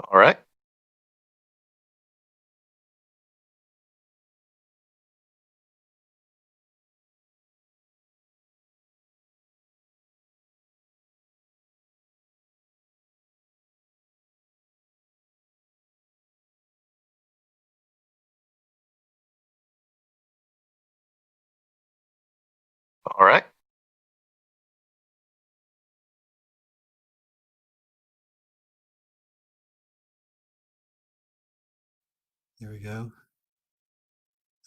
All right. All right. Here we go.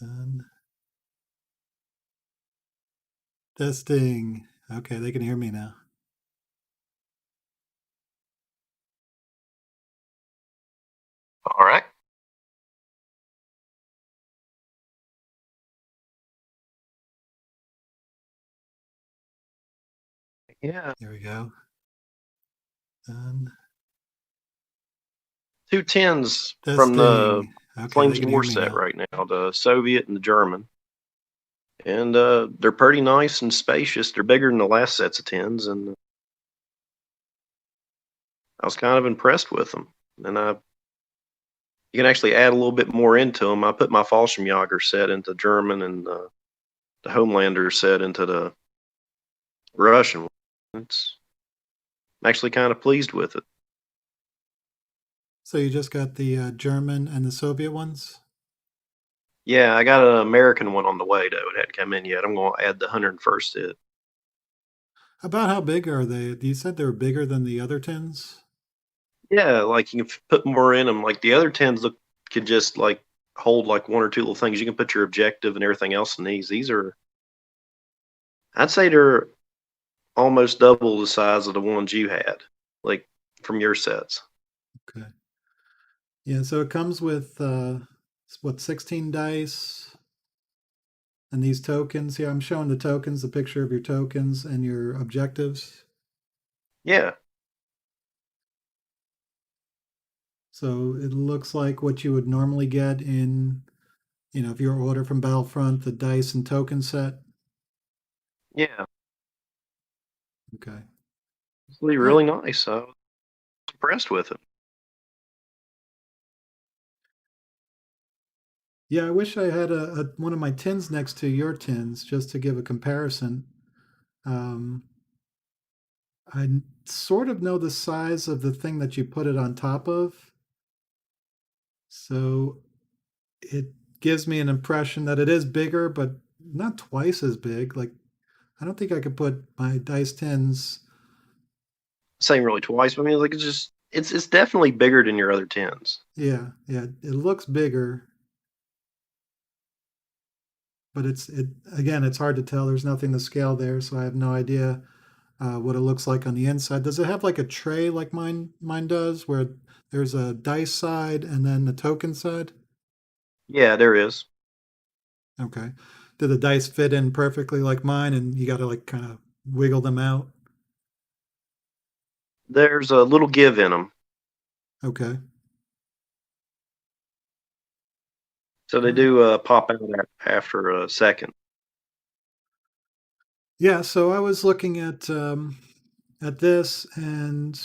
And testing. Okay, they can hear me now. All right. Yeah. Here we go. And Two tens from the testing. Okay, they Flames of can War hear me set now. right now, the Soviet and the German. And they're pretty nice and spacious. They're bigger than the last sets of tens, and I was kind of impressed with them. And you can actually add a little bit more into them. I put my Fallschirmjäger set into German and the Homelander set into the Russian one. I'm actually kind of pleased with it. So you just got the German and the Soviet ones? Yeah, I got an American one on the way though. It hadn't come in yet. I'm going to add the 101st set. About how big are they? You said they were bigger than the other tins? Yeah, like you can put more in them. Like the other tens look could just like hold like one or two little things. You can put your objective and everything else in these. These are, I'd say they're almost double the size of the ones you had, like from your sets. Okay. Yeah, so it comes with what, 16 dice and these tokens. Yeah, I'm showing the tokens, the picture of your tokens and your objectives. Yeah, So it looks like what you would normally get in, if you order from Battlefront, the dice and token set. yeah, Okay. it's really Yeah. really nice. I was impressed with it. Yeah, I wish I had one of my tins next to your tins just to give a comparison. Um, I sort of know the size of the thing that you put it on top of, so it gives me an impression that it is bigger, but not twice as big. Like, I don't think I could put my dice tins. Saying really twice, but I mean, like it's definitely bigger than your other tens. Yeah, yeah, it looks bigger, but it again, it's hard to tell. There's nothing to scale there, so I have no idea what it looks like on the inside. Does it have like a tray like mine does, where there's a dice side and then the token side? Yeah, there is. Okay. Do the dice fit in perfectly like mine, and you got to like kind of wiggle them out? There's a little give in them, Okay. so All they right. do pop out after a second. Yeah. So I was looking at this, and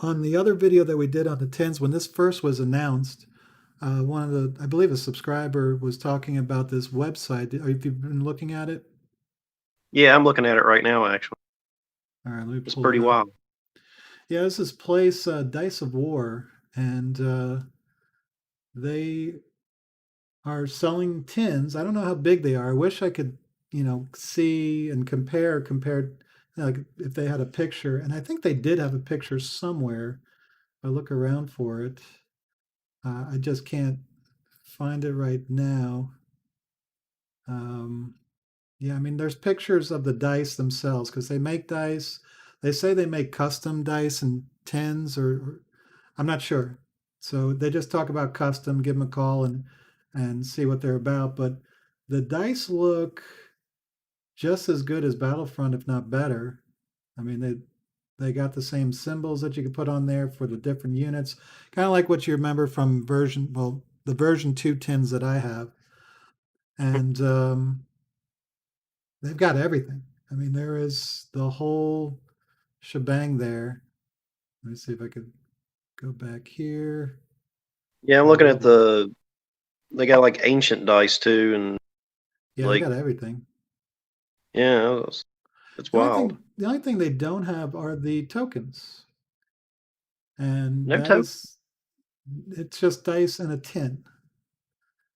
on the other video that we did on the tens, when this first was announced, one of I believe a subscriber was talking about this website. Have you been looking at it? Yeah, I'm looking at it right now. Actually, All right, let me it's pull pretty it up. wild. Yeah, this is place Dice of War, and they are selling tins. I don't know how big they are. I wish I could, see and compared, like if they had a picture. And I think they did have a picture somewhere. If I look around for it, I just can't find it right now. Um, yeah, I mean, there's pictures of the dice themselves because they make dice. They say they make custom dice and tins, or I'm not sure. So they just talk about custom, give them a call and see what they're about. But the dice look just as good as Battlefront, if not better. I mean, they got the same symbols that you could put on there for the different units, kind of like what you remember from the version two tins that I have, and they've got everything. I mean, there is the whole shebang there. Let me see if I could. go back here. Yeah, I'm All looking the at old. they got like ancient dice too, and Yeah, they like got everything. yeah, it's wild. The only thing they don't have are the tokens, and No that token. is, it's just dice and a tin.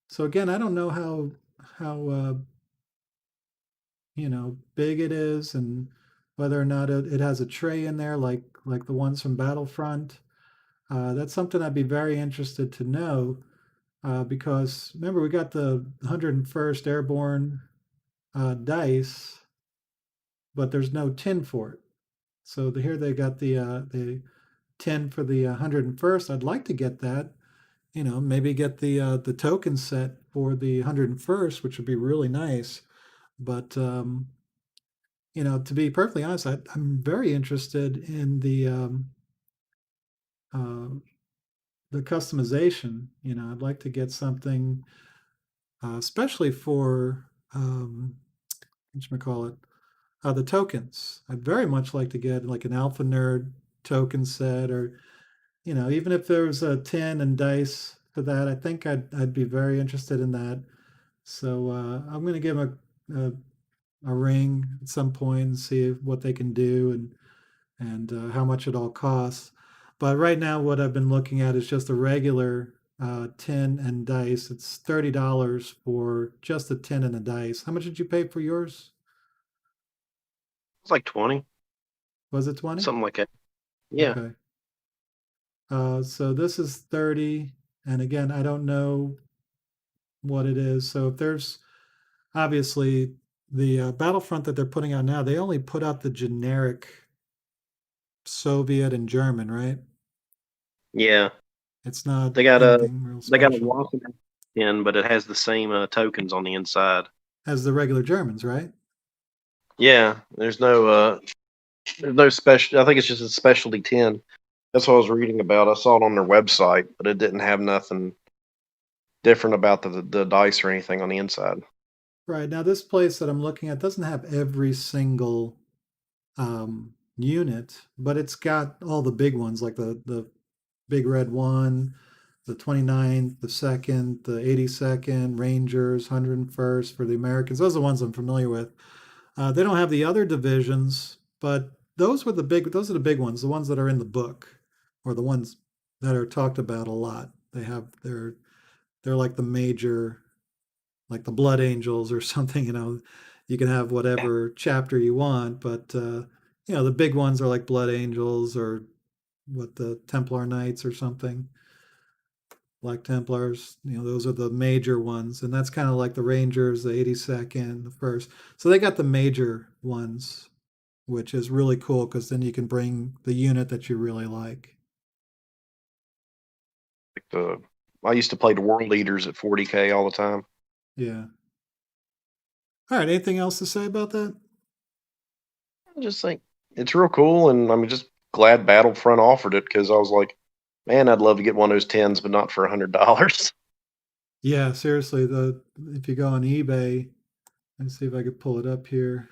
So again, I don't know how big it is, and whether or not it has a tray in there like the ones from Battlefront. That's something I'd be very interested to know, because remember we got the 101st Airborne dice, but there's no tin for it. So here they got the tin for the 101st. I'd like to get that. Maybe get the token set for the 101st, which would be really nice. But to be perfectly honest, I'm very interested in uh, the customization. I'd like to get something, especially for what you call it, the tokens. I'd very much like to get like an Alpha Nerd token set, or even if there was a tin and dice for that, I think I'd be very interested in that. So I'm going to give them a ring at some point and see what they can do, and how much it all costs. But right now, what I've been looking at is just a regular tin and dice. It's $30 for just a tin and a dice. How much did you pay for yours? It's like 20, Was it 20? something like that. Yeah, Okay. So this is 30. And again, I don't know what it is. So if there's obviously the Battlefront that they're putting out now, they only put out the generic Soviet and German, right? yeah. It's not They got a anything real they got a special Washington in, but it has the same tokens on the inside. as the regular Germans, right? Yeah, there's no special. I think it's just a specialty 10. That's what I was reading about. I saw it on their website, but it didn't have nothing different about the dice or anything on the inside. Right. Now, this place that I'm looking at doesn't have every single unit, but it's got all the big ones, like the big red one, the 29th, the second, the 82nd, Rangers, 101st for the Americans. Those are the ones I'm familiar with. They don't have the other divisions, but those are the big ones, the ones that are in the book, or the ones that are talked about a lot. They're like the major, like the Blood Angels or something. You can have whatever chapter you want, but the big ones are like Blood Angels, or what, the Templar Knights or something. Black Templars, those are the major ones, and that's kind of like the Rangers, the 82nd, the first. So they got the major ones, which is really cool because then you can bring the unit that you really like. Like I used to play the World Eaters at 40K all the time. Yeah. All right. Anything else to say about that? I just think it's real cool, and I'm just glad Battlefront offered it because I was like, man, I'd love to get one of those tens, but not for $100. Yeah, seriously. The If you go on eBay, let's see if I could pull it up here.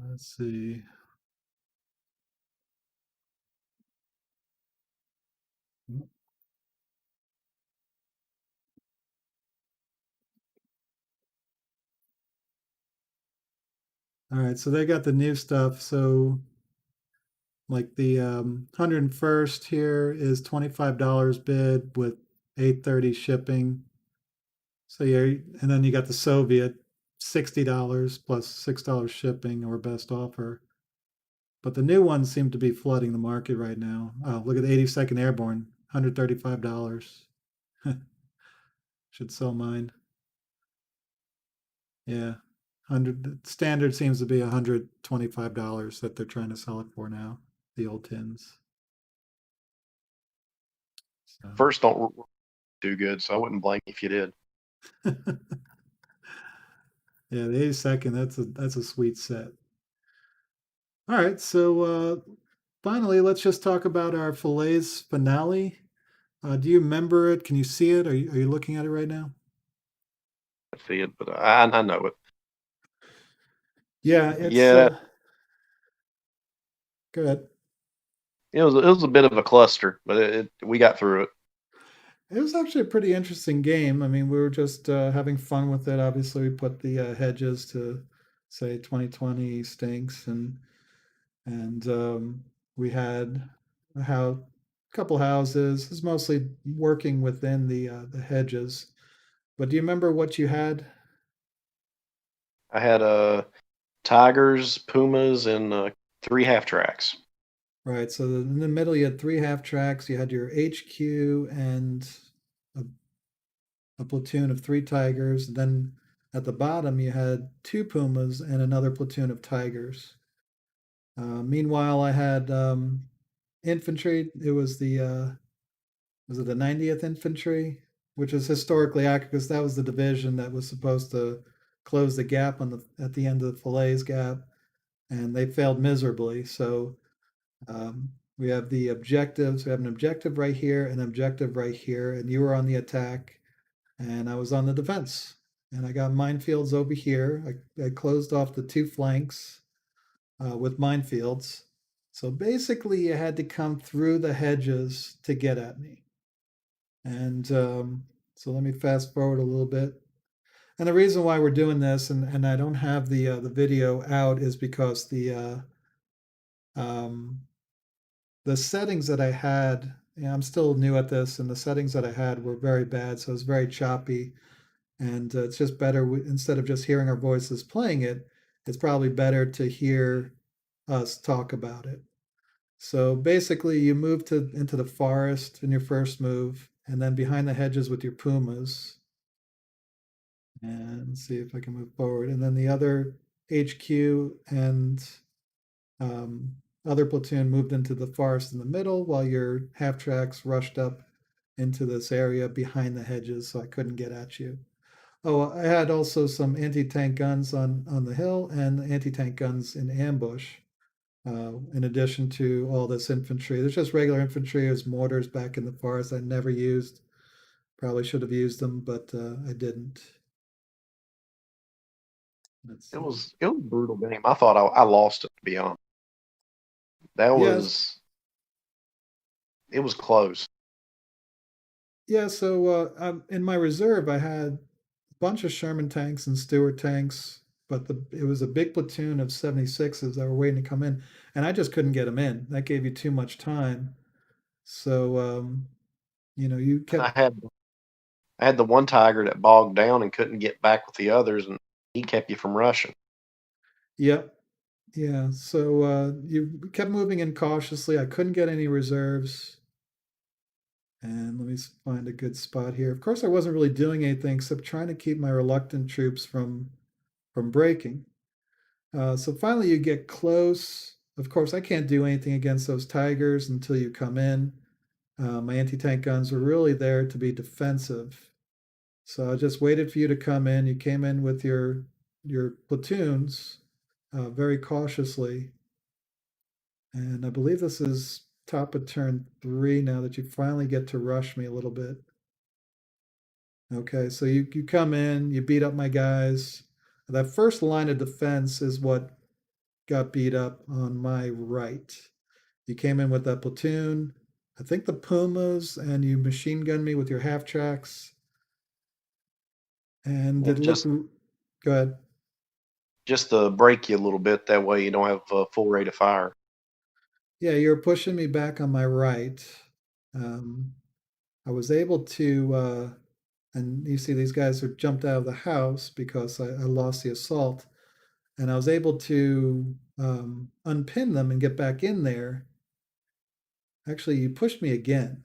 Let's see. All right, so they got the new stuff. So like the 101st here is $25 bid with 830 shipping. So yeah, and then you got the Soviet, $60 plus $6 shipping, or best offer. But the new ones seem to be flooding the market right now. Oh, look at the 82nd Airborne, $135. Should sell mine. Yeah. 100 standard seems to be $125 that they're trying to sell it for now, the old tins. So First don't work too good, so I wouldn't blame you if you did. yeah, the 82nd, that's a sweet set. All right, so finally, let's just talk about our Falaise finale. Do you remember it? Can you see it? Are you looking at it right now? I see it, but I know it. Yeah, it's Yeah, Go ahead. It was a bit of a cluster, but we got through it. It was actually a pretty interesting game. I mean, we were just having fun with it. Obviously, we put the hedges to say 2020 stinks, and we had a couple houses. It was mostly working within the hedges. But do you remember what you had? I had tigers, pumas, and three half tracks. Right. So in the middle, you had three half tracks. You had your HQ and a, a platoon of three tigers. Then at the bottom, you had two pumas and another platoon of tigers. Meanwhile, I had infantry. It was it the 90th Infantry, which is historically accurate because that was the division that was supposed to close the gap on the at the end of the Falaise gap, and they failed miserably. So we have the objectives. We have an objective right here, an objective right here, and you were on the attack, and I was on the defense. And I got minefields over here. I closed off the two flanks with minefields. So basically, you had to come through the hedges to get at me. And so let me fast forward a little bit. And the reason why we're doing this, and I don't have the video out, is because um, the settings that I had. Yeah, I'm still new at this, and the settings that I had were very bad, so it's very choppy. And it's just better instead of just hearing our voices playing it, it's probably better to hear us talk about it. So basically, you move to into the forest in your first move, and then behind the hedges with your pumas. And see if I can move forward. And then the other HQ and um, other platoon moved into the forest in the middle, while your half tracks rushed up into this area behind the hedges, so I couldn't get at you. Oh, I had also some anti-tank guns on the hill and anti-tank guns in ambush. In addition to all this infantry, there's just regular infantry. There's mortars back in the forest I never used. Probably should have used them, but I didn't. Let's see. It was a brutal game. I thought I lost it, to be honest. That Yes, was it was close. yeah. So in my reserve, I had a bunch of Sherman tanks and Stuart tanks, but it was a big platoon of 76s that were waiting to come in, and I just couldn't get them in. That gave you too much time. So you And kept. I had the one tiger that bogged down and couldn't get back with the others, and he kept you from rushing. Yep. Yeah. So you kept moving in cautiously. I couldn't get any reserves. And let me find a good spot here. Of course, I wasn't really doing anything except trying to keep my reluctant troops from breaking. So finally, you get close. Of course, I can't do anything against those tigers until you come in. My anti-tank guns were really there to be defensive. So I just waited for you to come in. You came in with your platoons very cautiously, and I believe this is top of turn 3 now that you finally get to rush me a little bit. Okay, so you come in, you beat up my guys. That first line of defense is what got beat up on my right. You came in with that platoon, I think the Pumas, and you machine gunned me with your half tracks. And Yeah, it looked, go ahead. just to break you a little bit. That way, you don't have a full rate of fire. Yeah, you were pushing me back on my right. Um, I was able to, and you see these guys are jumped out of the house because I lost the assault. And I was able to unpin them and get back in there. Actually, you pushed me again.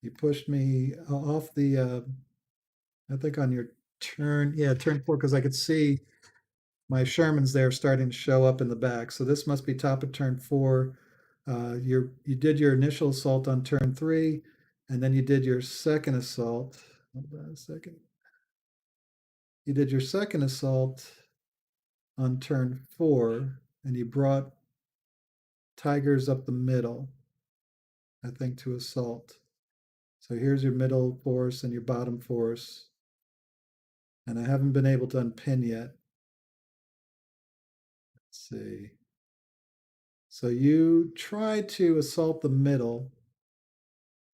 You pushed me off I think on your turn, yeah, turn 4, because I could see my Shermans there starting to show up in the back. So this must be top of turn 4. You did your initial assault on turn 3, and then you did your second assault. Hold on a second. You did your second assault on turn 4, and you brought tigers up the middle, I think, to assault. So here's your middle force and your bottom force. And I haven't been able to unpin yet. Let's see. So you tried to assault the middle,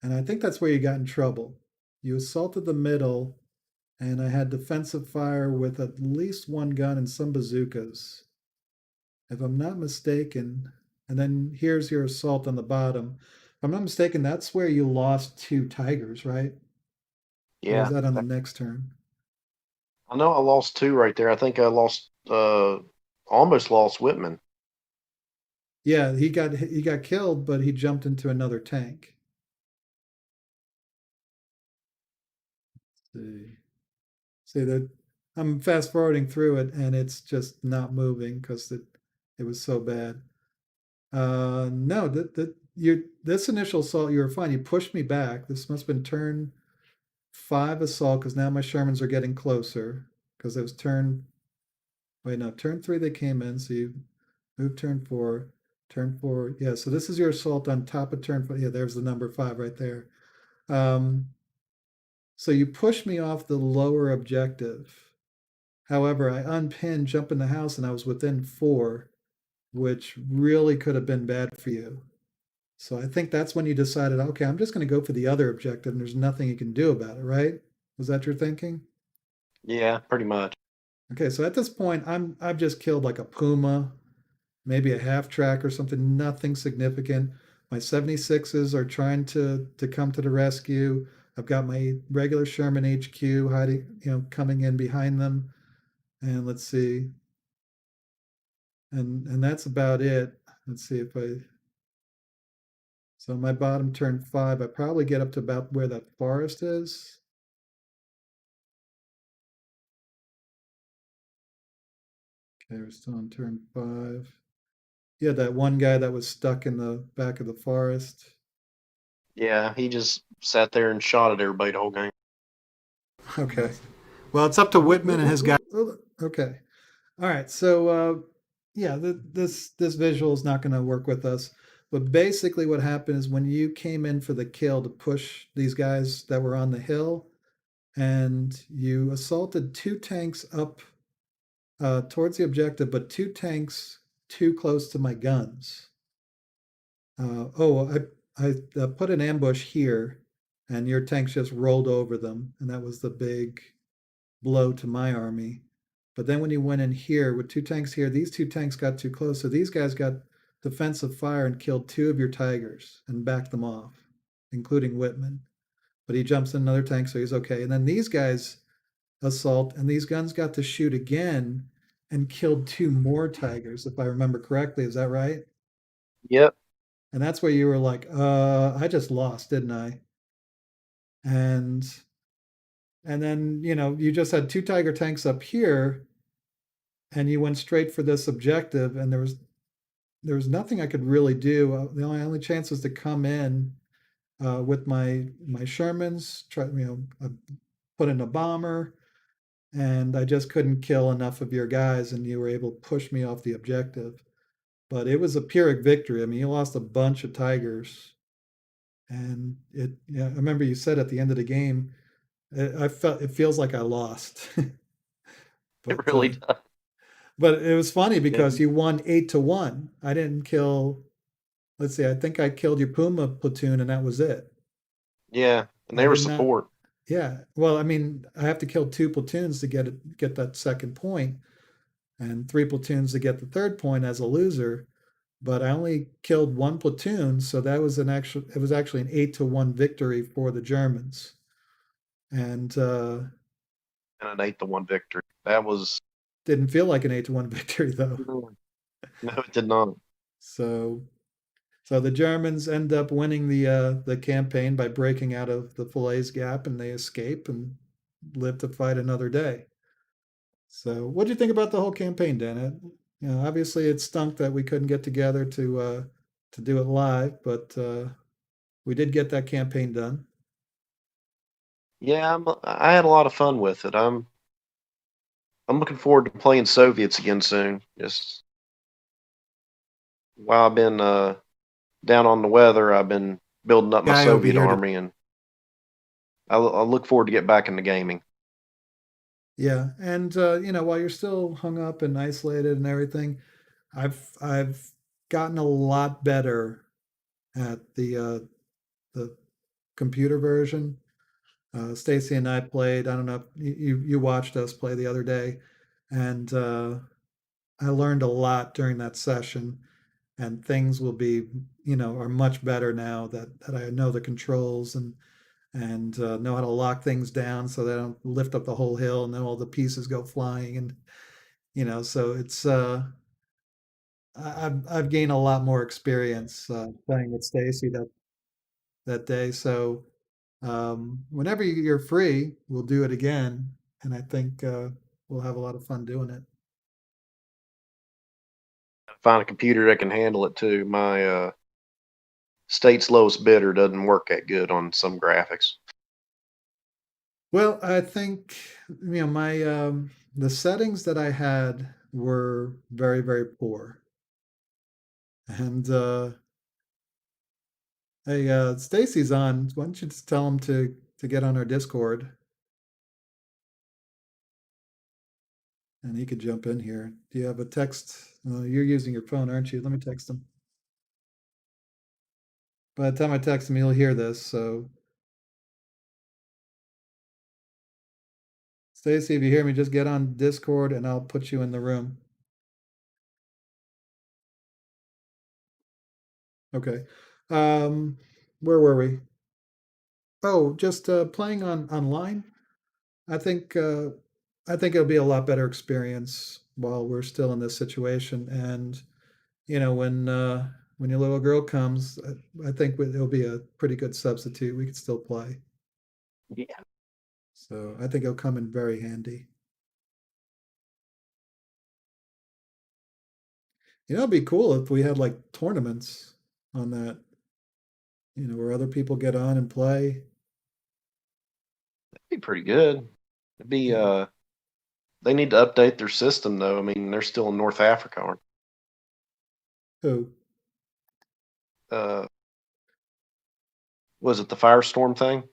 and I think that's where you got in trouble. You assaulted the middle, and I had defensive fire with at least one gun and some bazookas, if I'm not mistaken. And then here's your assault on the bottom. If I'm not mistaken, that's where you lost two tigers, right? Or was Yeah, that on the next turn? I know I lost two right there. I think I lost, almost lost Whitman. Yeah, he got killed, but he jumped into another tank. See, see that I'm fast forwarding through it, and it's just not moving because it was so bad. No, that you this initial assault you were fine. You pushed me back. This must have been turn five assault because now my Shermans are getting closer. Because it was turn wait no turn three they came in. So you move turn four. Yeah, so this is your assault on top of turn four. Yeah, there's the number five right there. Um, so you pushed me off the lower objective. However, I unpinned, jump in the house, and I was within four, which really could have been bad for you. So I think that's when you decided, okay, I'm just going to go for the other objective, and there's nothing you can do about it, right? Was that your thinking? Yeah, pretty much. Okay, so at this point, I've just killed like a puma, maybe a half track or something, nothing significant. My 76s are trying to come to the rescue. I've got my regular Sherman HQ hiding, coming in behind them. And let's see, and that's about it. Let's see if I so my bottom turn five, I probably get up to about where that forest is. Okay, we're still on turn five. Yeah, that one guy that was stuck in the back of the forest. Yeah, he just sat there and shot at everybody the whole game. Okay. Well, it's up to Whitman and his guy. Okay. All right. So yeah, this visual is not going to work with us. But basically, what happened is when you came in for the kill to push these guys that were on the hill, and you assaulted two tanks up towards the objective, but two tanks too close to my guns. I put an ambush here, and your tanks just rolled over them, and that was the big blow to my army. But then when you went in here with two tanks here, these two tanks got too close, so these guys got defensive fire and killed two of your tigers and backed them off, including Whitman. But he jumps in another tank, so he's okay. And then these guys assault, and these guns got to shoot again and killed two more tigers, if I remember correctly. Is that right? Yep. And that's where you were like, I just lost, didn't I? And and then, you just had two tiger tanks up here and you went straight for this objective and there was nothing I could really do. The only chance was to come in with my Shermans, put in a bomber, and I just couldn't kill enough of your guys, and you were able to push me off the objective. But it was a Pyrrhic victory. I mean, you lost a bunch of tigers, and I remember you said at the end of the game, I felt it feels like I lost, It but really does. it was funny Yeah. because you won 8-1. I didn't kill. Let's see, I think I killed your Puma platoon, and that was it. Yeah, and I they were did not. support. Yeah, well, I mean, I have to kill two platoons to get that second point, and three platoons to get the third point as a loser. But I only killed one platoon, so that was it was actually an 8-1 victory for the Germans. And And an 8-1 victory. That was didn't feel like an 8-1 victory though. no, it did not. So so the Germans end up winning the campaign by breaking out of the Falaise Gap, and they escape and live to fight another day. So, what do you think about the whole campaign, Dan? Obviously, it stunk that we couldn't get together to do it live, but we did get that campaign done. Yeah, I had a lot of fun with it. I'm looking forward to playing Soviets again soon. Just while I've been down on the weather, I've been building up my Guy over Soviet here to army, and I look forward to get back into gaming. yeah, and while you're still hung up and isolated and everything, I've gotten a lot better at the computer version. Stacy and I played. I don't know if you watched us play the other day, and I learned a lot during that session. And things will be, are much better now that I know the controls and know how to lock things down so they don't lift up the whole hill and then all the pieces go flying and so it's I've gained a lot more experience playing with Stacy that day. So whenever you're free, we'll do it again, and I think we'll have a lot of fun doing it. Find a computer that can handle it too. My state's lowest bidder doesn't work that good on some graphics. Well, I think my the settings that I had were very, very poor. And hey, Stacy's on. Why don't you just tell him to get on our Discord, and he could jump in here. Do you have a text? You're using your phone, aren't you? Let me text him. By the time I text him, he'll hear this. So, Stacy, if you hear me, just get on Discord, and I'll put you in the room. Okay. Where were we? Oh, just playing on online. I think uh, I think it'll be a lot better experience while we're still in this situation. And when your little girl comes, I think it'll be a pretty good substitute. We could still play, Yeah. so I think it'll come in very handy. It'd be cool if we had like tournaments on that. Where other people get on and play. That'd be pretty good. It'd be Yeah. they need to update their system though. I mean, they're still in North Africa, aren't Who? was it the firestorm thing?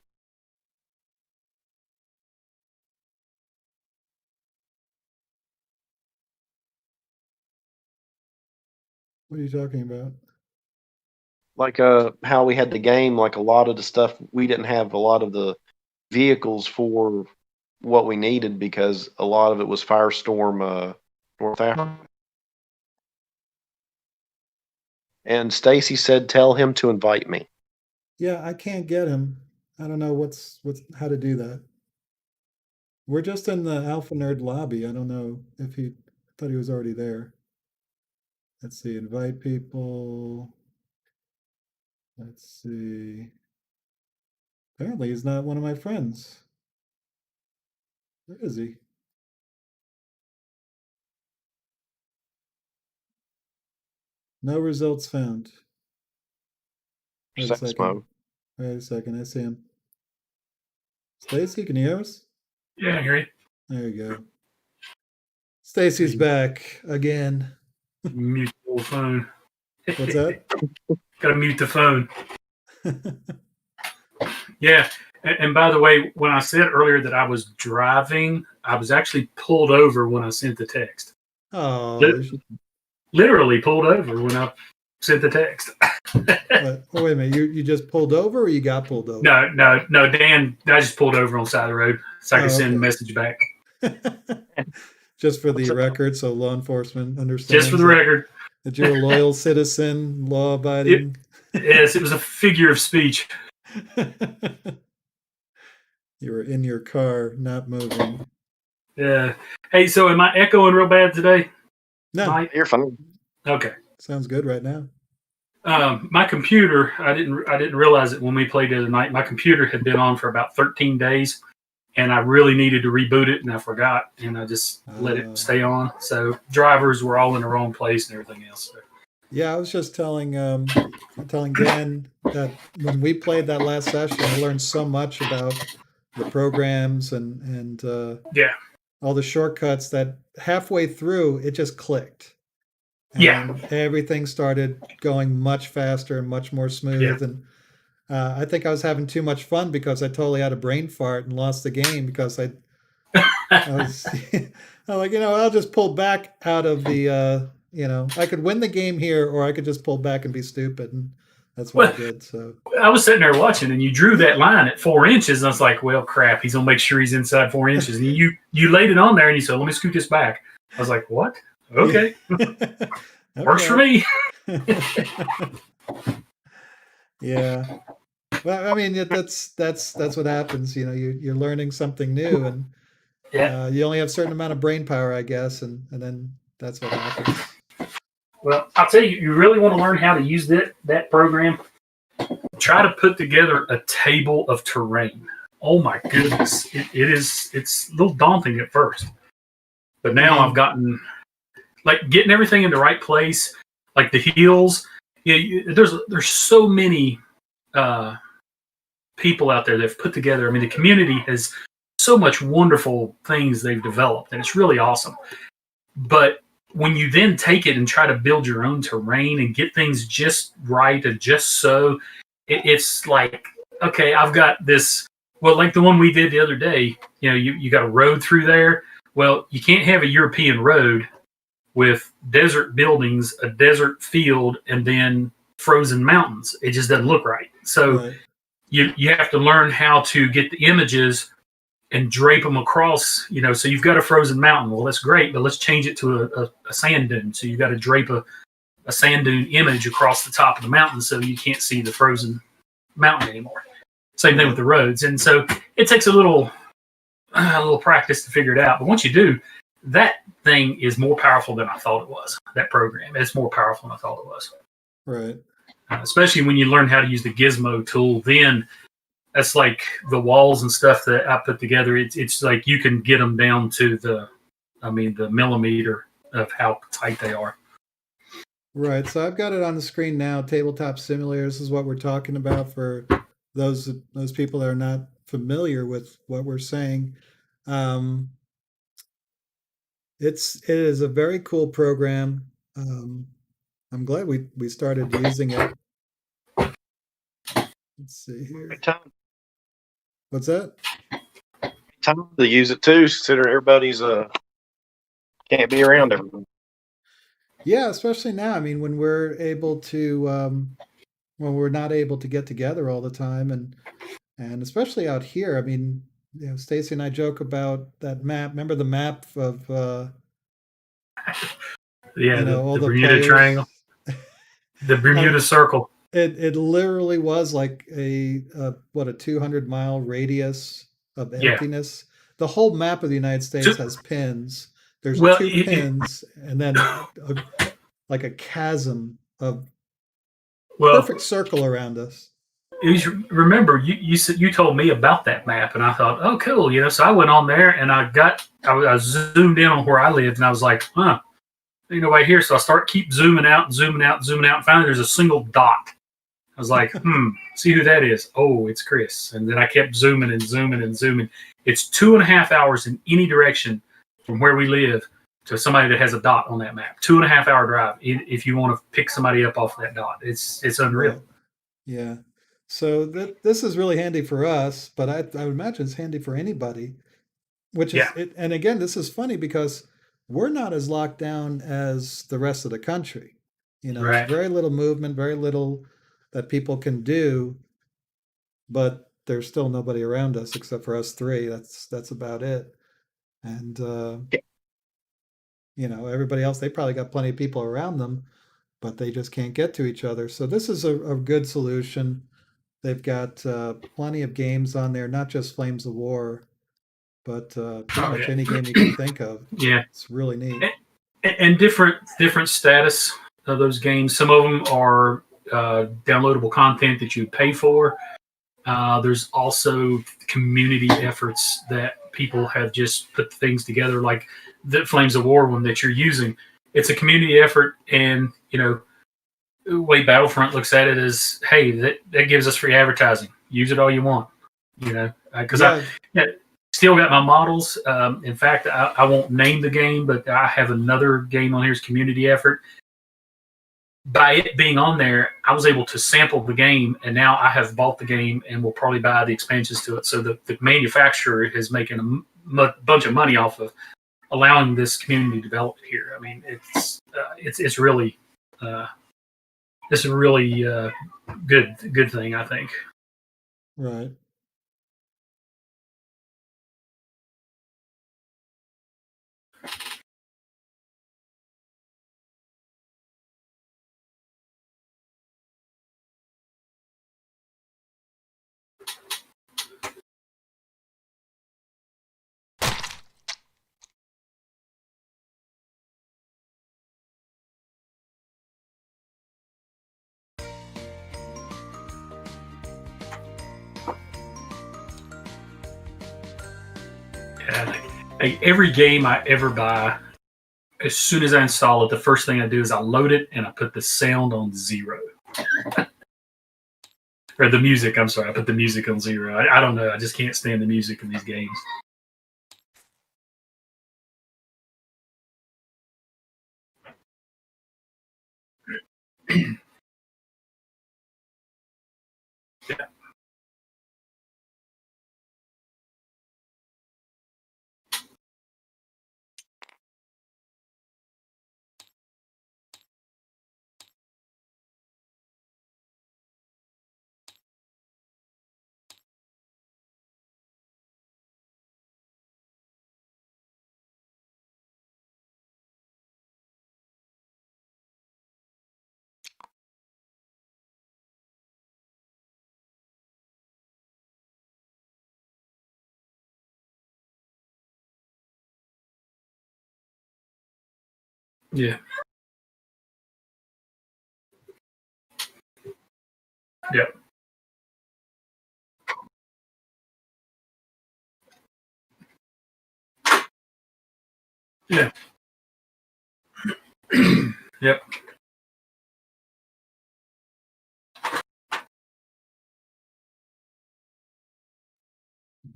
What are you talking about? Like how we had the game, like a lot of the stuff we didn't have a lot of the vehicles for what we needed because a lot of it was firestorm North Africa. And Stacy said tell him to invite me. Yeah, I can't get him. I don't know what's how to do that. We're just in the Alpha Nerd lobby. I don't know if he I thought he was already there. Let's see, invite people. Let's see. Apparently he's not one of my friends. Where is he? No results found. Wait a Sex second. mode. Wait a second. I see him. Stacy, can you hear us? Yeah, I hear you. There you go. Stacy's back again. Mute the old phone. What's that? Gotta mute the phone. Yeah. And by the way, when I said earlier that I was driving, I was actually pulled over when I sent the text. Oh, Literally pulled over when I sent the text. wait a minute. You just pulled over or you got pulled over? No, Dan, I just pulled over on the side of the road so I could send a okay. message back. Just for the record, so law enforcement understands. Just for the record. That you're a loyal citizen, law abiding. Yes, it was a figure of speech. You were in your car, not moving. Yeah. Hey, so am I echoing real bad today? No, Mike? You're fine. Okay. Sounds good right now. My computer, I didn't realize it when we played the other night. My computer had been on for about 13 days, and I really needed to reboot it, and I forgot, and I just let it stay on. So drivers were all in the wrong place and everything else. So. Yeah, I was just telling Dan that when we played that last session, I learned so much about the programs and yeah, all the shortcuts that halfway through it just clicked. And yeah, everything started going much faster and much more smooth. yeah. And I think I was having too much fun because I totally had a brain fart and lost the game because I was I'm like, I'll just pull back out of the I could win the game here, or I could just pull back and be stupid, and that's what I Well, did. So I was sitting there watching, and you drew that line at 4 inches, and I was like, "Well, crap, he's gonna make sure he's inside 4 inches." And you laid it on there, and you said, "Let me scoot this back." I was like, "What? Okay, works for me." Yeah. Well, I mean, that's what happens. You're learning something new, and Yeah. you only have a certain amount of brain power, I guess, and then that's what happens. Well, I'll tell you, you really want to learn how to use that program. Try to put together a table of terrain. Oh my goodness, it's a little daunting at first, but now I've gotten like getting everything in the right place, like the hills. Yeah, there's so many people out there that have put together. I mean, the community has so much wonderful things they've developed, and it's really awesome. But when you then take it and try to build your own terrain and get things just right and just so, it's like, okay, I've got this. Well, like the one we did the other day, you got a road through there. Well, you can't have a European road with desert buildings, a desert field, and then frozen mountains. It just doesn't look right. So Right. you have to learn how to get the images and drape them across, so you've got a frozen mountain. Well, that's great, but let's change it to a sand dune. So you've got to drape a sand dune image across the top of the mountain so you can't see the frozen mountain anymore. Same thing with the roads. And so it takes a little practice to figure it out. But once you do, that thing is more powerful than I thought it was. That program, it's more powerful than I thought it was. Right. Especially when you learn how to use the gizmo tool, then that's like the walls and stuff that I put together. It's like you can get them down to the millimeter of how tight they are. Right. So I've got it on the screen now. Tabletop Simulator. This is what we're talking about for those people that are not familiar with what we're saying. It is a very cool program. I'm glad we started using it. Let's see here. What's that? Time to use it too. Consider everybody's can't be around everyone. Yeah, especially now. I mean, when we're able to, when we're not able to get together all the time, and especially out here. I mean, Stacy and I joke about that map. Remember the map of all the the Bermuda players? Triangle, the Bermuda Circle. It literally was like a 200-mile radius of emptiness. The whole map of the United States has pins. There's two pins, and then like a chasm of perfect circle around us. Remember, you told me about that map, and I thought, oh, cool. So I went on there, and I zoomed in on where I lived, and I was like, huh, ain't nobody here. So I keep zooming out, and zooming out, and zooming out, and finally there's a single dot. I was like, see who that is. Oh, it's Chris. And then I kept zooming and zooming and zooming. It's 2.5 hours in any direction from where we live to somebody that has a dot on that map. 2.5 hour drive if you want to pick somebody up off that dot. It's unreal. Yeah. So this is really handy for us, but I would imagine it's handy for anybody. Which is and again, this is funny because we're not as locked down as the rest of the country. Right. It's very little movement, very little that people can do, but there's still nobody around us except for us three. That's about it. And everybody else, they probably got plenty of people around them, but they just can't get to each other. So this is a good solution. They've got plenty of games on there, not just Flames of War, but pretty much any game you can think of. Yeah, it's really neat. And different status of those games. Some of them are downloadable content that you pay for. There's also community efforts that people have just put things together, like the Flames of War one that you're using. It's a community effort, and the way Battlefront looks at it is, hey, that gives us free advertising. Use it all you want, because I still got my models. In fact, I won't name the game, but I have another game on here, is community effort. By it being on there, I was able to sample the game, and now I have bought the game and will probably buy the expansions to it. So the manufacturer is making a bunch of money off of allowing this community development here. I mean, it's really uh, it's a really good thing, I think. Right. Yeah, every game I ever buy, as soon as I install it, the first thing I do is I load it and I put the sound on 0. Or the music, I'm sorry, I put the music on 0. I don't know, I just can't stand the music in these games. Yeah. Yeah. Yep. Yeah. Yep.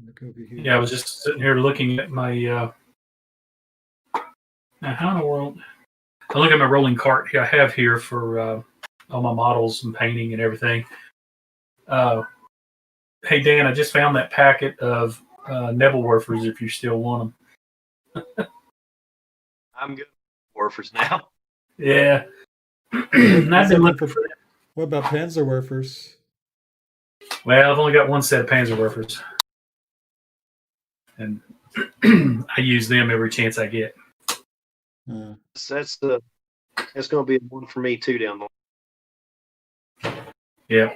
Look over here. Yeah, I was just sitting here looking at my. Now how in the world? I look at my rolling cart I have here for all my models and painting and everything. Hey Dan, I just found that packet of Nebelwerfers. If you still want them. I'm good with Warfers now. Yeah. I've He's been looking looking for. for. What about Panzerwerfers? Well, I've only got one set of Panzerwerfers, and I use them every chance I get. That's going to be one for me too down the line. Yeah.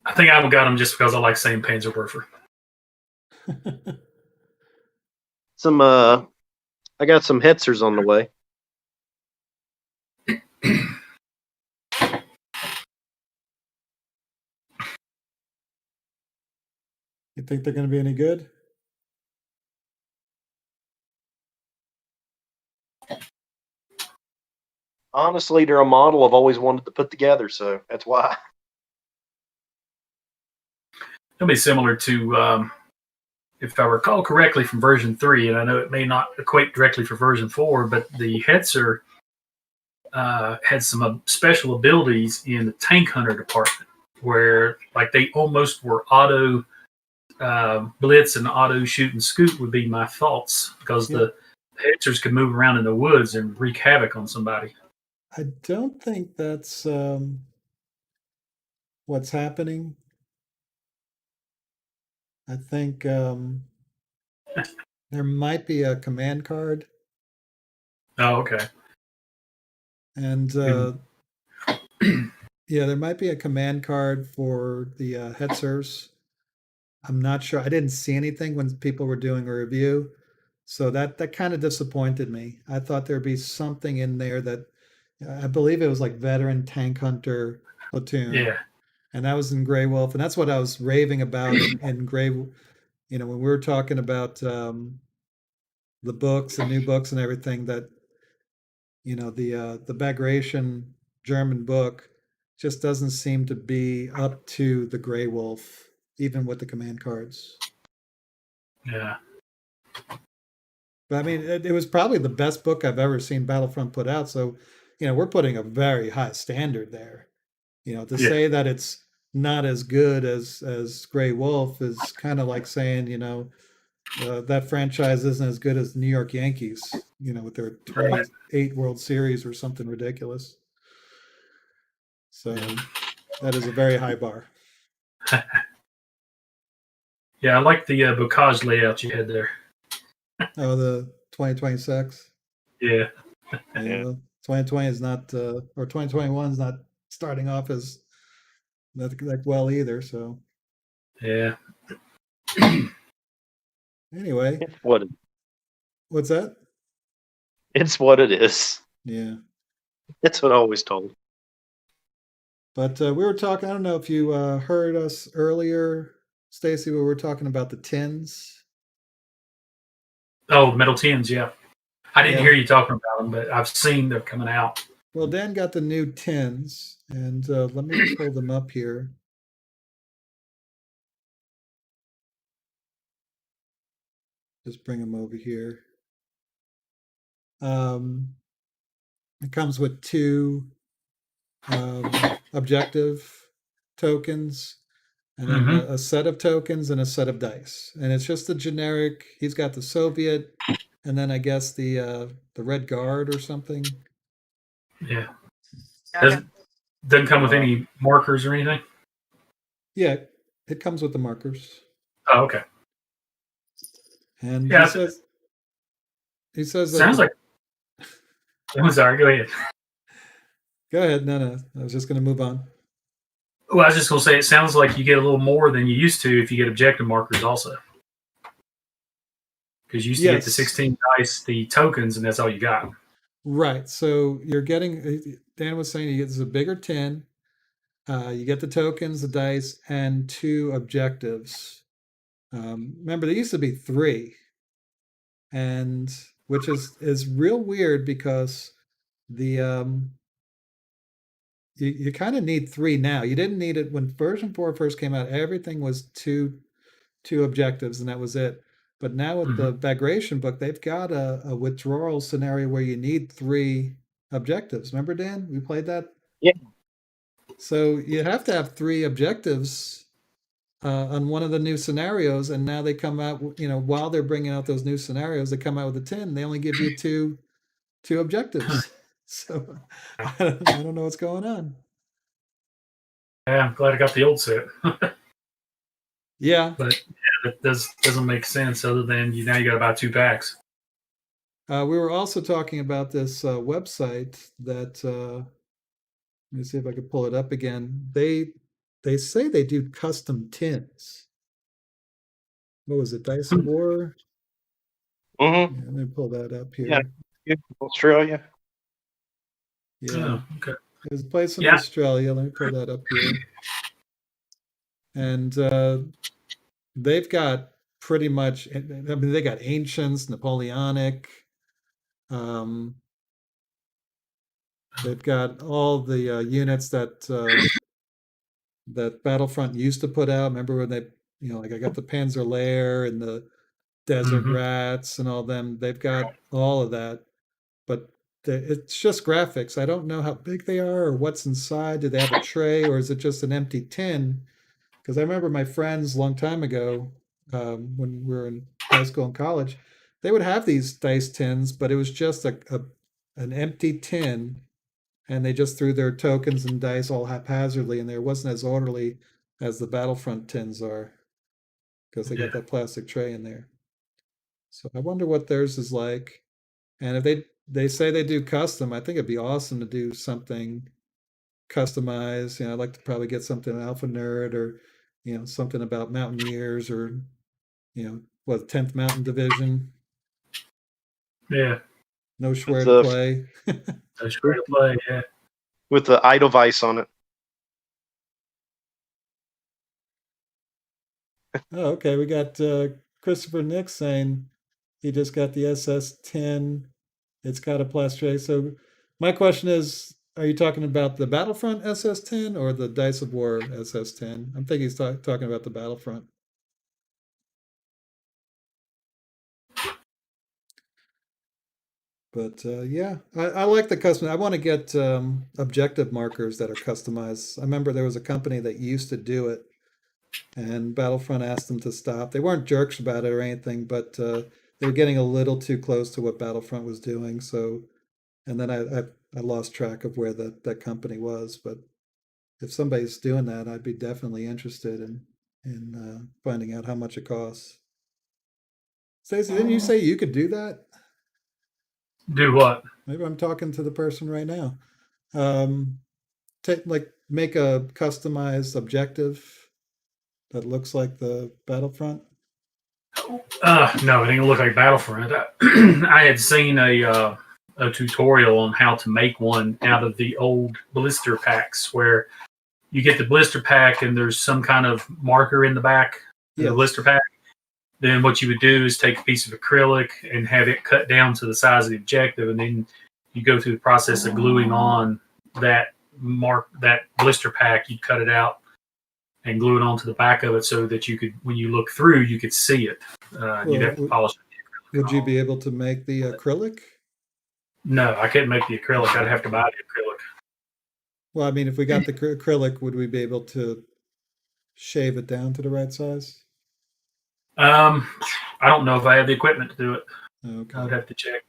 I think I haven't got them just because I like saying Panzerwerfer. I got some Hetzers on the way. You think they're going to be any good? Honestly, they're a model I've always wanted to put together, so that's why. It'll be similar to, if I recall correctly, from version 3, and I know it may not equate directly for version 4, but the Hetzer had some special abilities in the tank hunter department, where like they almost were auto blitz and auto shoot and scoot would be my thoughts, because the Hetzers could move around in the woods and wreak havoc on somebody. I don't think that's what's happening. I think there might be a command card. Oh, okay. And yeah, there might be a command card for the Hetzers. I'm not sure. I didn't see anything when people were doing a review. So that kind of disappointed me. I thought there'd be something in there that I believe it was like veteran tank hunter platoon. Yeah. And that was in Grey Wolf. And that's what I was raving about in Grey, when we were talking about the books and new books and everything, that, the Bagration German book just doesn't seem to be up to the Grey Wolf, even with the command cards. Yeah. But I mean, it was probably the best book I've ever seen Battlefront put out. So, we're putting a very high standard there. To say that it's not as good as Grey Wolf is kind of like saying, that franchise isn't as good as New York Yankees, with their Right. 28 World Series or something ridiculous. So that is a very high bar. Yeah, I like the bocage layout you had there. Oh, the 2026. Yeah. Yeah, Yeah. well, 2020 is not, or 2021 is not starting off as that well either. So Yeah. anyway, what's that? It's what it is. Yeah, It's what I always told. but we were talking. I don't know if you heard us earlier, Stacy. We were talking about the tins. Oh, the metal tins. Yeah. I didn't Yeah. hear you talking about them, but I've seen they're coming out. Well, Dan got the new tins, and let me pull them up here. Just bring them over here. It comes with two objective tokens, and then Mm-hmm. a set of tokens and a set of dice. And it's just the generic. He's got the Soviet, and then I guess the Red Guard or something. Yeah. Doesn't come with any markers or anything. Yeah, it comes with the markers. Oh, okay. And Yeah. he says that Sounds like. I'm sorry. Go ahead. Go ahead. No, I was just going to move on. Well, I was just going to say it sounds like you get a little more than you used to if you get objective markers also. Because you used to get the 16 dice, the tokens, and that's all you got. Right. So you're getting, Dan was saying, there's a bigger tin. You get the tokens, the dice, and two objectives. Remember, there used to be three, and which is real weird because the you kind of need three now. You didn't need it when version 4 first came out. Everything was two objectives, and that was it. But now with the Bagration book, they've got a withdrawal scenario where you need three objectives. Remember, Dan? We played that? Yeah. So you have to have three objectives on one of the new scenarios, and now they come out, while they're bringing out those new scenarios, they come out with a 10. They only give you two objectives. So I don't know what's going on. Yeah, I'm glad I got the old set. Yeah. But yeah, that doesn't make sense other than now you got to buy 2 packs. We were also talking about this website that let me see if I could pull it up again. They say they do custom tins. What was it? Dice of War? Mm-hmm. Yeah, let me pull that up Yeah. here. Australia. Yeah. Oh, okay. There's a place in Yeah. Australia. Let me pull that up here. And they've got pretty much, I mean, they got ancients, Napoleonic. They've got all the units that Battlefront used to put out. Remember when they, like I got the Panzer Lair and the Desert Mhm. Rats and all them. They've got all of that, but it's just graphics. I don't know how big they are or what's inside. Do they have a tray or is it just an empty tin? Because I remember my friends a long time ago, when we were in high school and college, they would have these dice tins, but it was just an empty tin, and they just threw their tokens and dice all haphazardly, and there wasn't as orderly as the Battlefront tins are because they got that plastic tray in there. So I wonder what theirs is like. And if they say they do custom, I think it'd be awesome to do something customized. I'd like to probably get something Alpha Nerd or something about Mountaineers or what 10th Mountain Division. Yeah. No Schwer to play. No Schwer to play. Yeah. With the Edelweiss on it. Oh, okay. We got Christopher Nick saying he just got the SS-10. It's got a plastic. So my question is, are you talking about the Battlefront SS-10 or the Dice of War SS-10? I'm thinking he's talking about the Battlefront. But yeah, I like the custom. I want to get objective markers that are customized. I remember there was a company that used to do it, and Battlefront asked them to stop. They weren't jerks about it or anything, but they were getting a little too close to what Battlefront was doing. So, and then I lost track of where that company was. But if somebody's doing that, I'd be definitely interested in finding out how much it costs. Stacey, didn't you say you could do that? Do what? Maybe I'm talking to the person right now. Um, like make a customized objective that looks like the Battlefront. No, it didn't look like Battlefront. I had seen a tutorial on how to make one out of the old blister packs, where you get the blister pack and there's some kind of marker in the back of the blister Yes. pack. Then what you would do is take a piece of acrylic and have it cut down to the size of the objective, and then you go through the process of gluing on that blister pack. You'd cut it out and glue it onto the back of it so that you could, when you look through, you could see it. You'd Well, have to polish the would acrylic you be off. able to make the acrylic? No, I couldn't make the acrylic. I'd have to buy the acrylic. Well, I mean, if we got the acrylic, would we be able to shave it down to the right size? I don't know if I have the equipment to do it. I would Okay. have to check.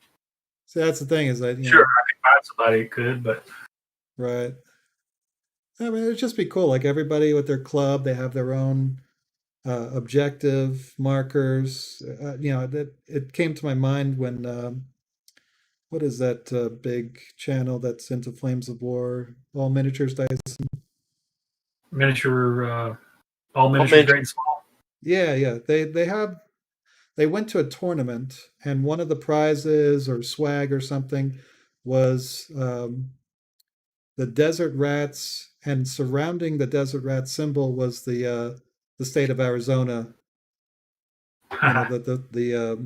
See, that's the thing is that, Sure, I could find somebody who could, but right. I mean, it'd just be cool. Like everybody with their club, they have their own objective markers. That it came to my mind when what is that big channel that's into Flames of War? All miniatures dice. miniature, all I'll miniatures, mention great and small. Yeah, yeah. They went to a tournament, and one of the prizes or swag or something was the desert rats, and surrounding the desert rat symbol was the state of Arizona. You know,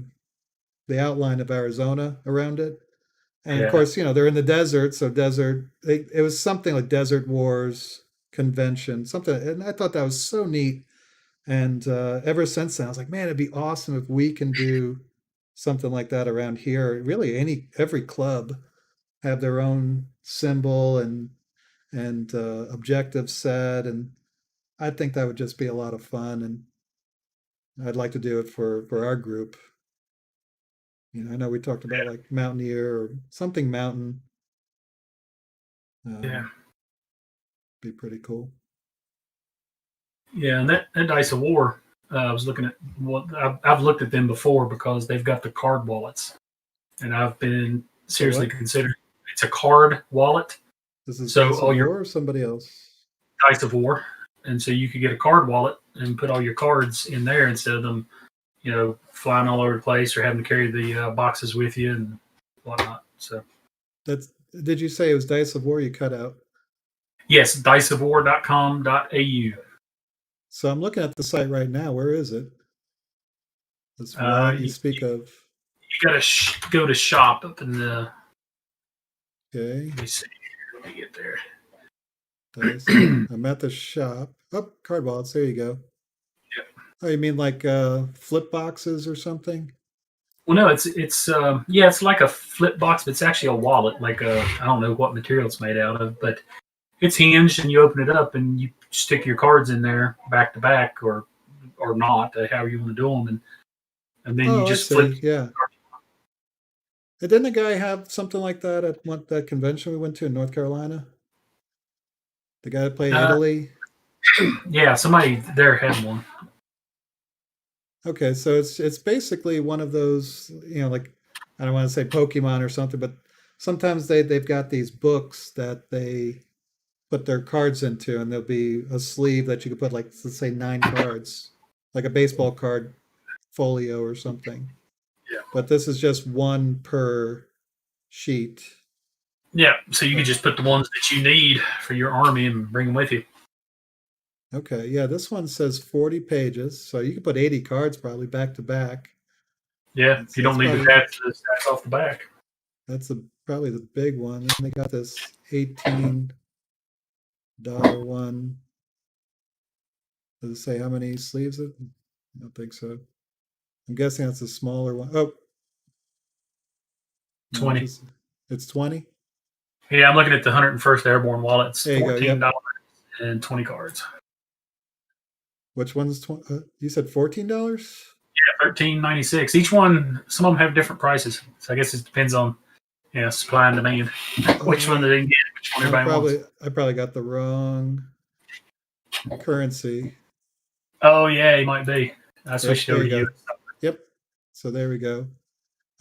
the outline of Arizona around it. And of Yeah, course, they're in the desert, so it was something like Desert Wars convention, something. And I thought that was so neat. And ever since then, I was like, man, it'd be awesome if we can do something like that around here. Really, every club have their own symbol and objective set, and I think that would just be a lot of fun. And I'd like to do it for our group. I know we talked about like Mountaineer or something mountain. yeah, Be pretty cool. yeah. And that Dice of War, I was looking at what I've looked at them before because they've got the card wallets, and I've been So seriously what? considering. It's a card wallet, This is so Dice all of your War or somebody else? Dice of War, and so you could get a card wallet and put all your cards in there instead of them, flying all over the place or having to carry the boxes with you and whatnot. So Did you say it was Dice of War you cut out? yes, diceofwar.com.au. So I'm looking at the site right now. Where is it? This wallet you You speak of. got to go to shop up in the. Okay. Let me see. Let me get there. Dice. I'm at the shop. Oh, card wallets. There you go. Yep. Oh, you mean like flip boxes or something? Well, no, it's like a flip box, but it's actually a wallet. Like I don't know what material it's made out of, but it's hinged, and you open it up, and you stick your cards in there back to back, or not, however you want to do them, and then you Oh, I just flip. see. Yeah. And didn't the guy have something like that at that convention we went to in North Carolina? The guy that played Uh, Italy. yeah, somebody there had one. Okay, so it's basically one of those, like I don't want to say Pokemon or something, but sometimes they've got these books that they put their cards into, and there'll be a sleeve that you could put like let's say 9 cards, like a baseball card folio or something. Yeah. But this is just one per sheet. Yeah, so you Uh, could just put the ones that you need for your army and bring them with you. Okay, yeah, this one says 40 pages, so you could put 80 cards probably back to back. Yeah, That's you that's don't need the probably stats off the back. probably the big one. And they got this $18 one. Does it say how many sleeves it? I don't think so. I'm guessing that's a smaller one. Oh, no, 20. it's 20. Yeah, I'm looking at the 101st Airborne wallet. It's There you go. Yep. $14 and 20 cards. Which one's you said $14? Yeah, $13.96 each one. Some of them have different prices, so I guess it depends on supply and demand. Which one they can get, which one everybody wants. I probably got the wrong currency. Oh yeah, he might be. I switched There over you to you. go. Yep. So there we go.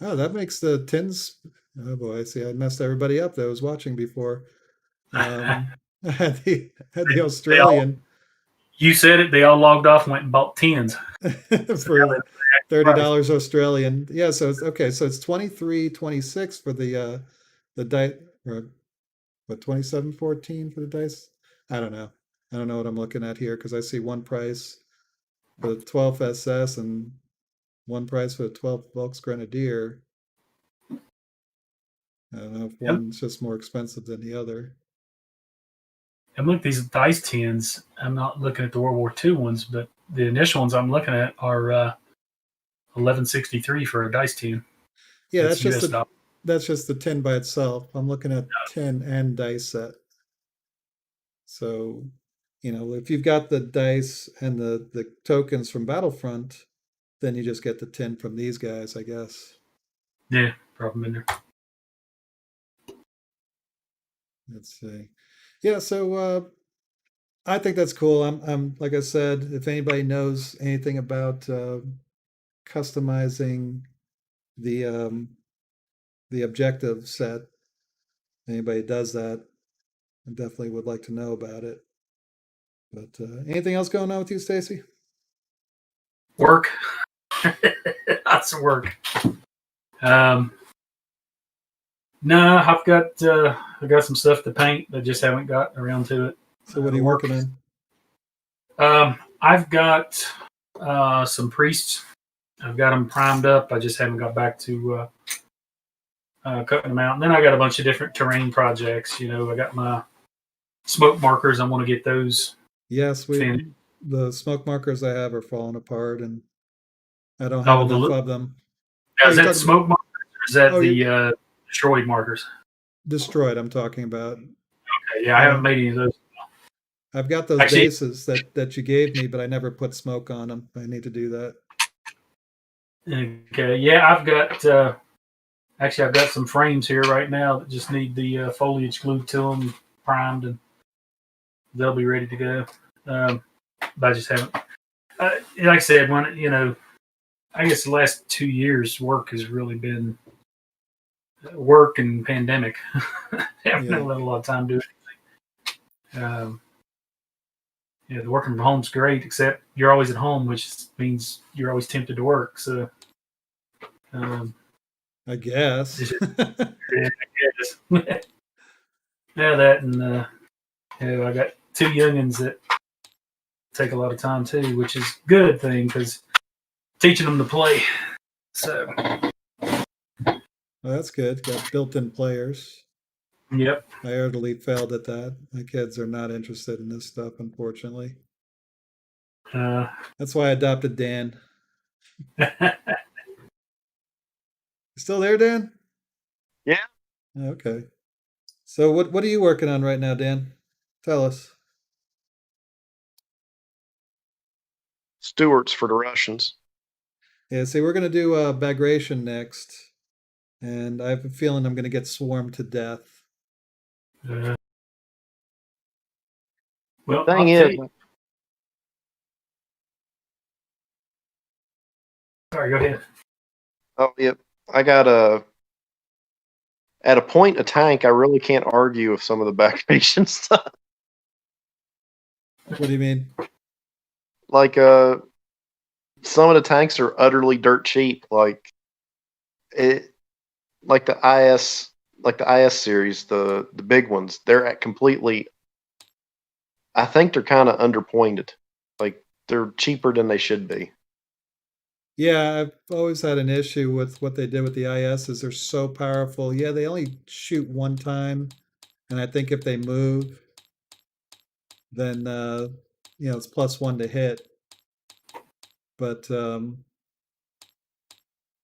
Oh, that makes the tins. Oh boy, I see. I messed everybody up that was watching before. I had the Australian You said it. They all logged off and went and bought tens. So for price. $30 Australian. Yeah, so it's okay. So it's 23.26 for the dice, or what, 27.14 for the dice. I don't know. I don't know what I'm looking at here because I see one price for the 12th SS and one price for the 12th Volks Grenadier. I don't know if one's just more expensive than the other. And look, these dice tens. I'm not looking at the World War II ones, but the initial ones I'm looking at are 1163 for a dice ten. Yeah, that's US dollar. That's just the tin by itself. I'm looking at tin and dice set. So, if you've got the dice and the tokens from Battlefront, then you just get the tin from these guys, I guess. Yeah, problem in there. Let's see. Yeah, so I think that's cool. I'm like I said, if anybody knows anything about customizing the objective set, anybody does that, I definitely would like to know about it. But anything else going on with you, Stacy? Work. Lots of work. No, I've got some stuff to paint, but just haven't got around to it. So what are you working on? I've got some priests. I've got them primed up. I just haven't got back to cutting them out. And then I got a bunch of different terrain projects. I got my smoke markers. I want to get those. Yes, the smoke markers I have are falling apart, and I don't have enough of them. Is that smoke markers, or is that the destroyed markers? Destroyed, I'm talking about. Okay, yeah, I haven't made any of those. I've got those bases that you gave me, but I never put smoke on them. I need to do that. Okay, yeah, I've got some frames here right now that just need the foliage glued to them, primed, and they'll be ready to go. But I just haven't. Like I said, I guess the last 2 years work has really been work and pandemic. Haven't had a lot of time to do anything. The working from home's great, except you're always at home, which means you're always tempted to work. So, I guess. Yeah, that and I got 2 youngins that take a lot of time too, which is a good thing because teaching them to play. So, well, that's good. Got built-in players. Yep. I utterly failed at that. My kids are not interested in this stuff, unfortunately. That's why I adopted Dan. Still there, Dan? Yeah. Okay. So what are you working on right now, Dan? Tell us. Stewards for the Russians. Yeah, see, we're going to do Bagration next, and I have a feeling I'm going to get swarmed to death. Well, thing is, sorry, go ahead. Oh, yep. I got at a point a tank. I really can't argue with some of the Bagration stuff. What do you mean? Like some of the tanks are utterly dirt cheap. Like the IS series, the big ones. They're at completely. I think they're kind of underpointed. Like they're cheaper than they should be. Yeah, I've always had an issue with what they did with the IS. Is they're so powerful. Yeah, they only shoot one time, and I think if they move, then it's +1 to hit. But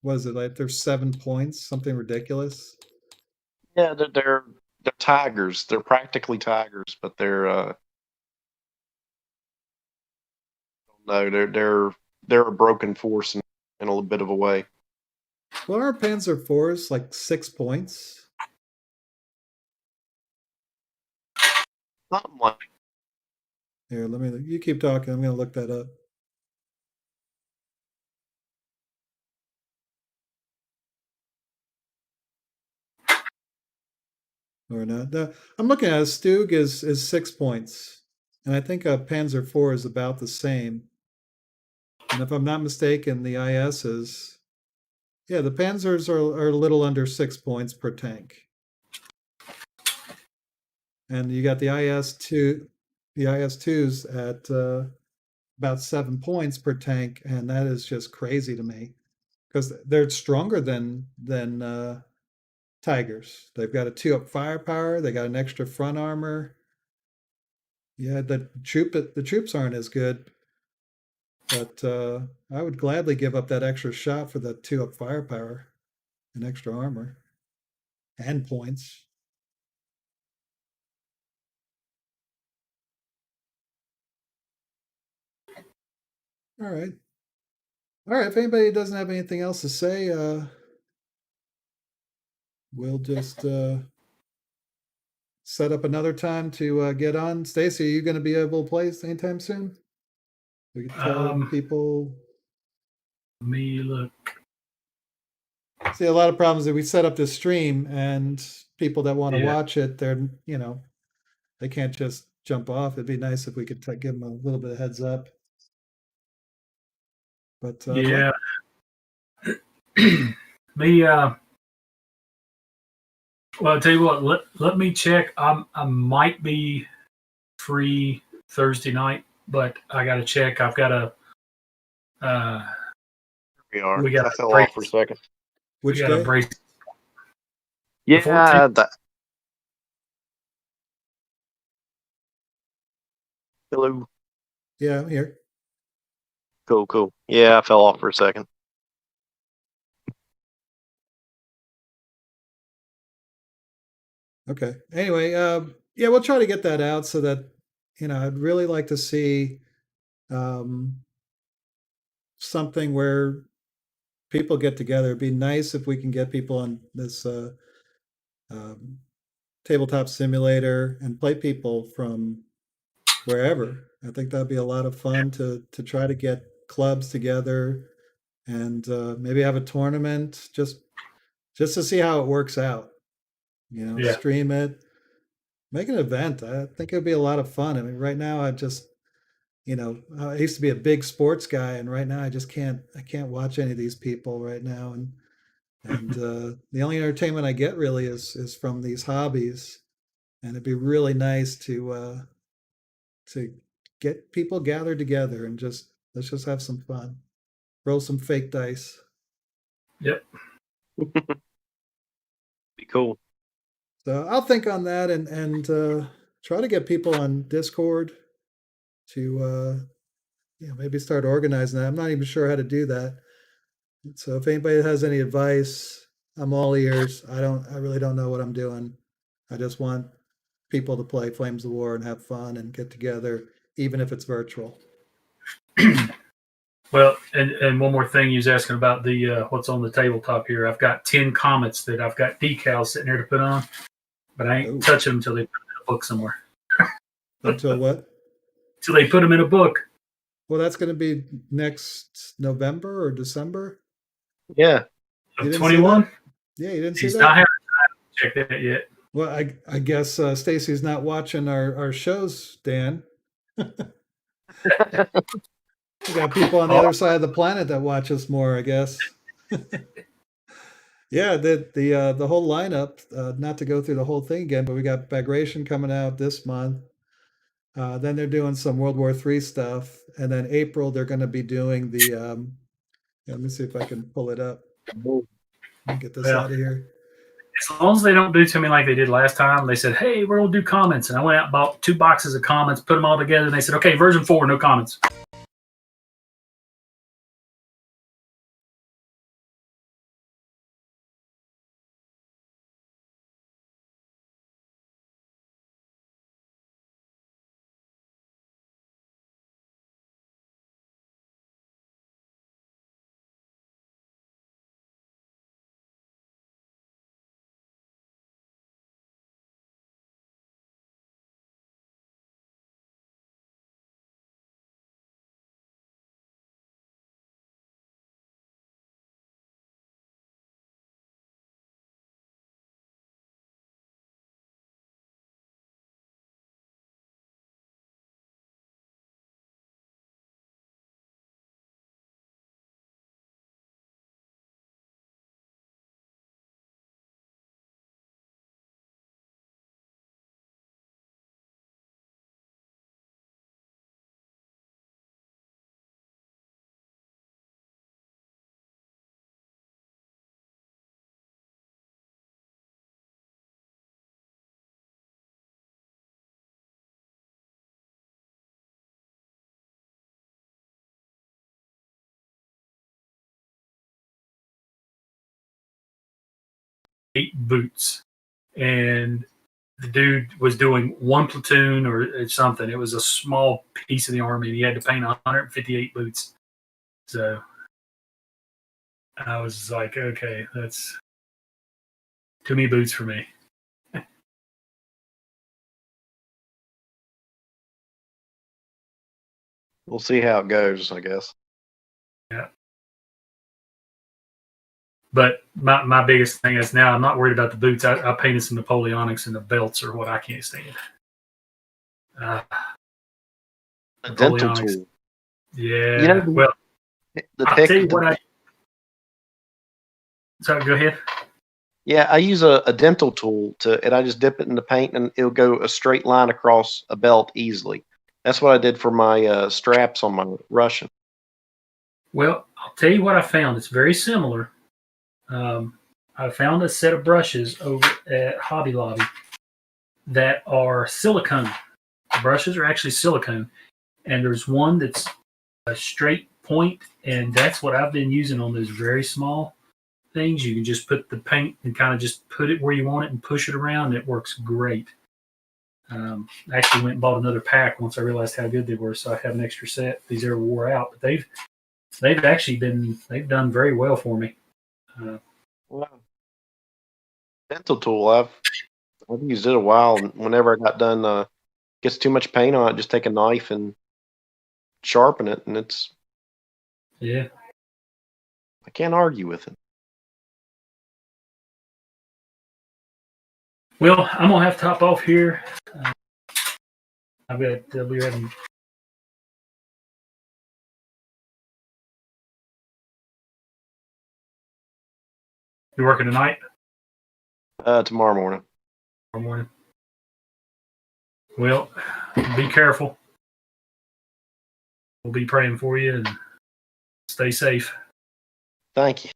what is it like? There's 7 points, something ridiculous. Yeah, they're tigers. They're practically tigers, but they're No, they're a broken force in a little bit of a way. Well, our Panzer IVs like 6 points. Something like Here, you keep talking. I'm going to look that up. Or not. I'm looking at it. Stug is 6 points. And I think a Panzer IV is about the same. And if I'm not mistaken, the IS is, yeah, the Panzers are a little under 6 points per tank. And you got the IS2s at about 7 points per tank, and that is just crazy to me because they're stronger than Tigers. They've got a 2-up firepower. They got an extra front armor. Yeah, the troops aren't as good, but I would gladly give up that extra shot for the 2-up firepower and extra armor and points. All right. All right. If anybody doesn't have anything else to say, we'll just set up another time to get on. Stacy, are you going to be able to play anytime soon? We can tell people. Let me look. See, a lot of problems that we set up this stream, and people that want to Yeah. watch it, they can't just jump off. It'd be nice if we could give them a little bit of heads up. But Yeah. Me. Well, I'll tell you what. Let me check. I might be free Thursday night, but I got to check. I've got a. we are. We got I a fell brace. off for a second. which We got a day? brace. Yeah, 14th. Hello. Yeah, I'm here. Cool. Yeah, I fell off for a second. Okay. Anyway, yeah, we'll try to get that out so that I'd really like to see something where people get together. It'd be nice if we can get people on this um, tabletop simulator and play people from wherever. I think that'd be a lot of fun to try to get clubs together and maybe have a tournament just to see how it works out. Yeah. Stream it, make an event. I think it'd be a lot of fun. I mean, right now I used to be a big sports guy, and right now I can't watch any of these people right now, and the only entertainment I get really is from these hobbies, and it'd be really nice to get people gathered together and let's just have some fun, roll some fake dice. Yep. Be cool. So I'll think on that and try to get people on Discord to maybe start organizing that. I'm not even sure how to do that. So if anybody has any advice, I'm all ears. I really don't know what I'm doing. I just want people to play Flames of War and have fun and get together, even if it's virtual. Well, and one more thing, you was asking about the what's on the tabletop here. I've got 10 comments that I've got decals sitting there to put on, but I ain't touching them until they put them in a book somewhere. Until what? Till they put them in a book. Well, that's going to be next November or December. Yeah. You didn't 21? see that? Yeah, you didn't see He's that? not having time to check that yet. Well, I guess Stacy's not watching our shows, Dan. We got people on the other side of the planet that watch us more, I guess. Yeah, the whole lineup. Not to go through the whole thing again, but we got Bagration coming out this month. Then they're doing some World War III stuff, and then April they're going to be doing the. Let me see if I can pull it up. Let me get this out of here. As long as they don't do to me like they did last time, they said, "Hey, we're gonna do comments," and I went out and bought 2 boxes of comments, put them all together, and they said, "Okay, version 4, no comments." boots, and the dude was doing one platoon or something. It was a small piece of the army. He had to paint 158 boots. So I was like, okay, that's too many boots for me. We'll see how it goes, I guess. Yeah. But my biggest thing is now I'm not worried about the boots. I painted some Napoleonics, and the belts are what I can't stand. A dental Napoleonics. tool. Yeah. You know, Well, the I'll pick. tell you what So go ahead. Yeah, I use a dental tool and I just dip it in the paint, and it'll go a straight line across a belt easily. That's what I did for my straps on my Russian. Well, I'll tell you what I found. It's very similar. I found a set of brushes over at Hobby Lobby that are silicone. The brushes are actually silicone, and there's one that's a straight point, and that's what I've been using on those very small things. You can just put the paint and kind of just put it where you want it and push it around. And it works great. I actually went and bought another pack once I realized how good they were, so I have an extra set. These are wore out, but they've done very well for me. Wow. Dental tool. I've used it a while, and whenever I got done, gets too much paint on it, just take a knife and sharpen it, and it's. Yeah. I can't argue with it. Well, I'm gonna have to hop off here. I'll be having. You working tonight? Tomorrow morning. Tomorrow morning. Well, be careful. We'll be praying for you and stay safe. Thank you.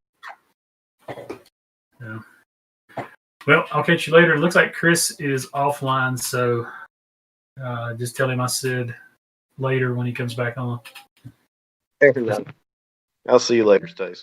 Yeah. Well, I'll catch you later. It looks like Chris is offline, so just tell him I said later when he comes back on. I'll see you later, Stace.